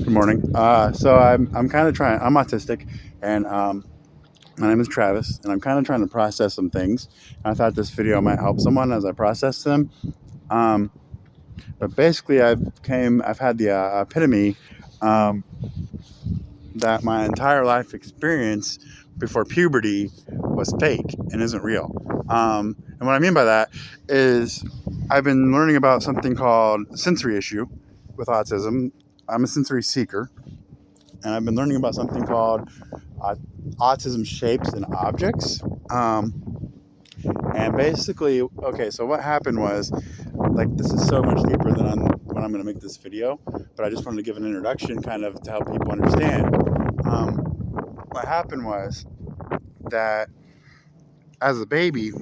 Good morning. So I'm kind of trying. I'm autistic, and my name is Travis, and I'm kind of trying to process some things. And I thought this video might help someone as I process them. Um, but basically, I've had the epitome um, that my entire life experience before puberty was fake and isn't real. And what I mean by that is I've been learning about something called sensory issue with autism. I'm a sensory seeker, and I've been learning about something called uh, autism shapes and objects. And basically, okay, so what happened was, like, this is so much deeper than when I'm going to make this video, but I just wanted to give an introduction kind of to help people understand. Um, what happened was that as a baby,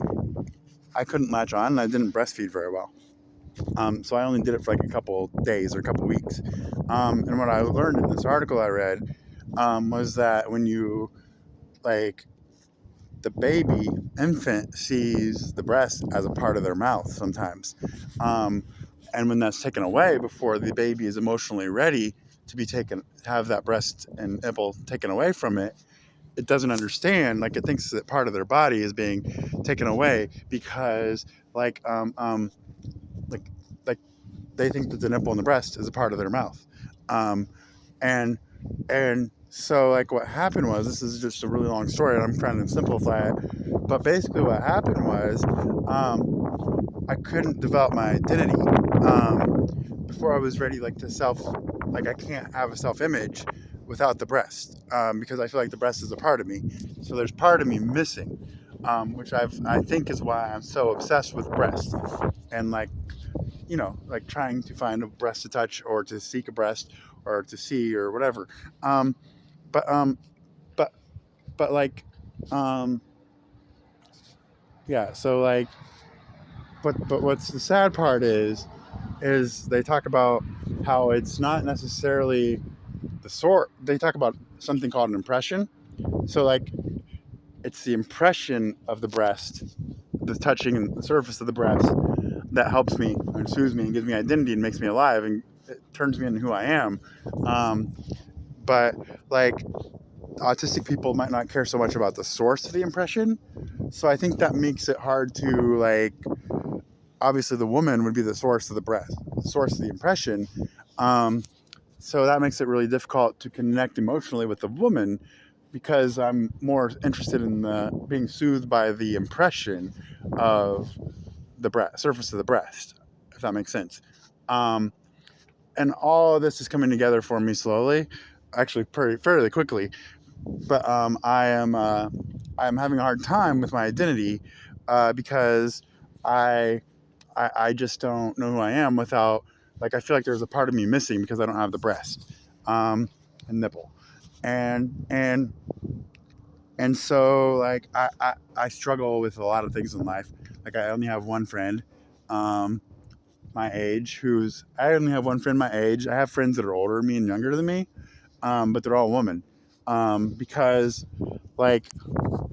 I couldn't latch on and I didn't breastfeed very well. So I only did it for like a couple days or a couple weeks. And what I learned in this article I read was that when you, like, the baby infant sees the breast as a part of their mouth sometimes. And when that's taken away before the baby is emotionally ready to have that breast and nipple taken away from it, it doesn't understand, like, it thinks that part of their body is being taken away because, like, like, like they think that the nipple and the breast is a part of their mouth. Um, and, and so, like, what happened was, this is just a really long story and I'm trying to simplify it, but basically what happened was, I couldn't develop my identity, before I was ready, like, I can't have a self-image without the breast, because I feel like the breast is a part of me. So there's part of me missing, which I think is why I'm so obsessed with breast and, like, like, trying to find a breast to touch or to seek a breast or to see or whatever. Um, but um, but but like, um, yeah. So, like, but what's the sad part is they talk about how it's not necessarily the sort. They talk about something called an impression. So, like, it's the impression of the breast, the touching and the surface of the breast, that helps me and soothes me and gives me identity and makes me alive and it turns me into who I am. Um, but, like, autistic people might not care so much about the source of the impression. So I think that makes it hard to, like, obviously the woman would be the source of the source of the impression. Um, so that makes it really difficult to connect emotionally with the woman because I'm more interested in being soothed by the impression of the surface of the breast, if that makes sense. Um, and all of this is coming together for me slowly, actually fairly quickly. But I am having a hard time with my identity because I, I just don't know who I am without, like, I feel like there's a part of me missing because I don't have the breast and nipple, and and and so, like, I struggle with a lot of things in life. Like, I only have one friend my age I only have one friend my age. I have friends that are older than me and younger than me, but they're all women, because, like,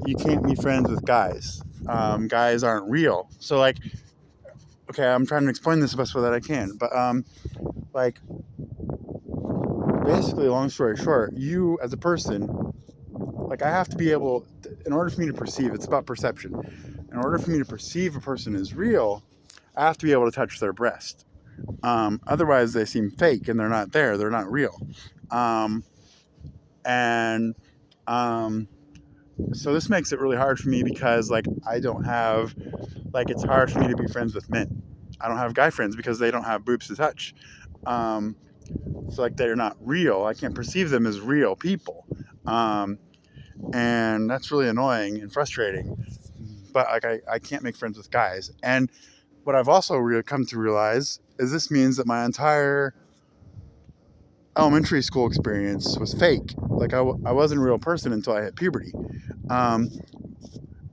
you can't be friends with guys. Guys aren't real. So, like, okay, I'm trying to explain this the best way that I can, but like, basically, long story short, you as a person, like, I have to be able in order for me to perceive, it's about perception. In order for me to perceive a person as real, I have to be able to touch their breast. Otherwise they seem fake and they're not there, they're not real. um, and um, so this makes it really hard for me because, like, I don't have, like, it's hard for me to be friends with men. I don't have guy friends because they don't have boobs to touch. um, so, like, they're not real. I can't perceive them as real people. um, and that's really annoying and frustrating, but, like, I can't make friends with guys. And what I've also come to realize is this means that my entire elementary school experience was fake. Like, I wasn't a real person until I hit puberty. um,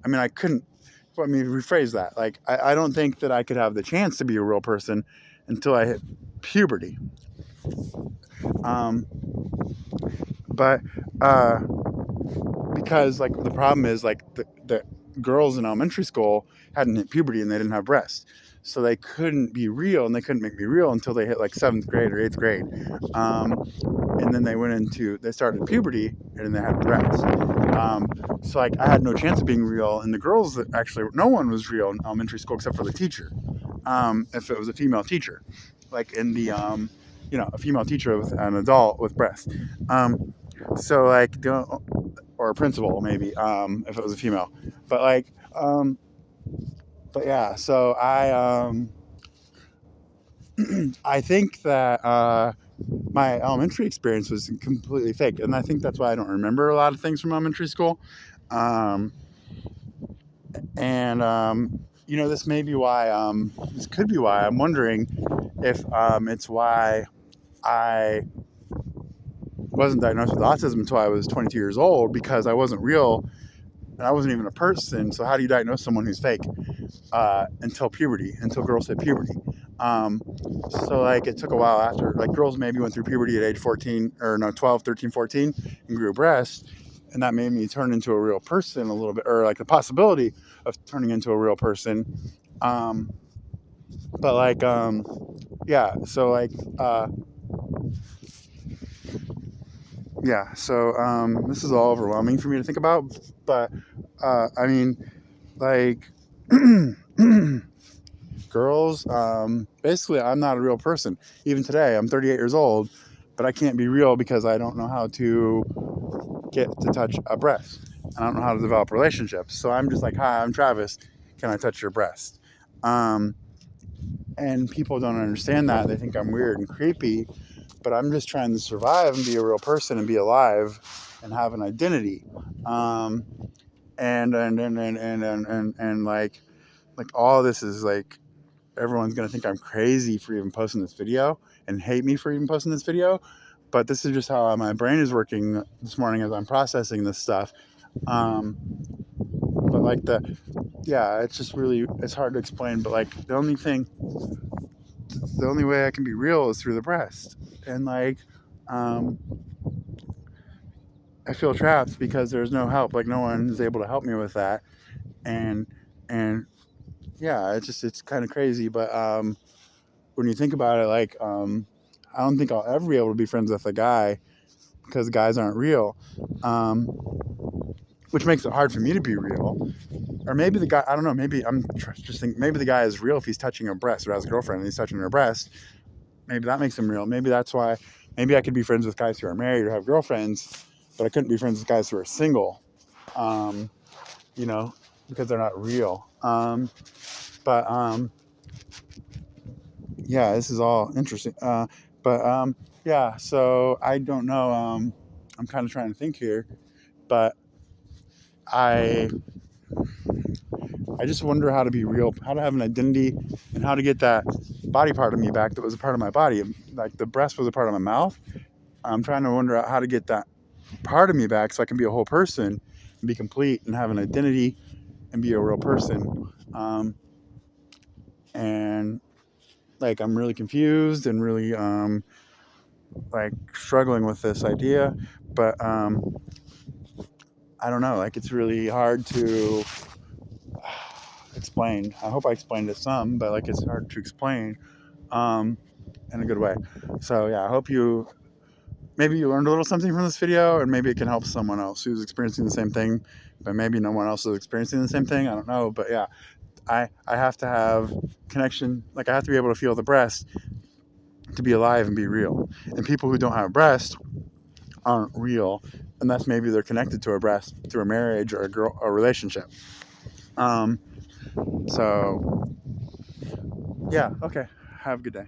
I mean, I couldn't, let me rephrase that. Like, I don't think that I could have the chance to be a real person until I hit puberty. um, but because, like, the problem is, like, the girls in elementary school hadn't hit puberty and they didn't have breasts. so they couldn't be real, and they couldn't make me real until they hit like 7th grade or 8th grade. And then they started puberty, and then they had breasts. So like I had no chance of being real, and the girls that actually no one was real in elementary school except for the teacher. If it was a female teacher, like in the a female teacher with an adult with breasts. So like or a principal maybe if it was a female, but like but yeah. So I think that my elementary experience was completely fake, and I think that's why I don't remember a lot of things from elementary school. Um, and this may be why. This could be why I'm wondering if it's why I wasn't diagnosed with autism until I was 22 years old, because I wasn't real and I wasn't even a person. So how do you diagnose someone who's fake until girls hit puberty? So like it took a while after, like girls maybe went through puberty at age 14 or no 12, 13, 14 and grew breasts, and that made me turn into a real person a little bit, or like the possibility of turning into a real person. But like yeah, so like yeah, so this is all overwhelming for me to think about, but I mean, like girls, basically I'm not a real person. Even today, I'm 38 years old, but I can't be real because I don't know how to get to touch a breast. I don't know how to develop relationships. So I'm just like, hi, I'm Travis. Can I touch your breast? And people don't understand that. They think I'm weird and creepy, but I'm just trying to survive and be a real person and be alive and have an identity. And like all this is like, everyone's going to think I'm crazy for even posting this video and hate me for even posting this video. But this is just how my brain is working this morning as I'm processing this stuff. But like it's just really, it's hard to explain. But like the only way I can be real is through the breast. And like, I feel trapped because there's no help. Like no one is able to help me with that. And yeah, it's kind of crazy. But when you think about it, like, I don't think I'll ever be able to be friends with a guy because guys aren't real, which makes it hard for me to be real. Or maybe the guy, I don't know, maybe I'm just thinking, maybe the guy is real if he's touching her breast, or has a girlfriend and he's touching her breast. Maybe that makes him real. Maybe that's why, maybe I could be friends with guys who are married or have girlfriends, but I couldn't be friends with guys who are single, because they're not real. Yeah, this is all interesting. Yeah, so I don't know. I'm kind of trying to think here, but I just wonder how to be real, how to have an identity, and how to get that body part of me back that was a part of my body. Like the breast was a part of my mouth. I'm trying to wonder how to get that part of me back so I can be a whole person and be complete and have an identity and be a real person. And like I'm really confused and really like struggling with this idea, but I don't know, like it's really hard to explain. I hope I explained it some, but like it's hard to explain in a good way. So yeah, I hope maybe you learned a little something from this video, and maybe it can help someone else who's experiencing the same thing, but maybe no one else is experiencing the same thing. I don't know, but yeah, I have to have connection. Like I have to be able to feel the breast to be alive and be real. And people who don't have breasts aren't real unless maybe they're connected to a breast through a marriage or a relationship. So yeah, okay. Have a good day.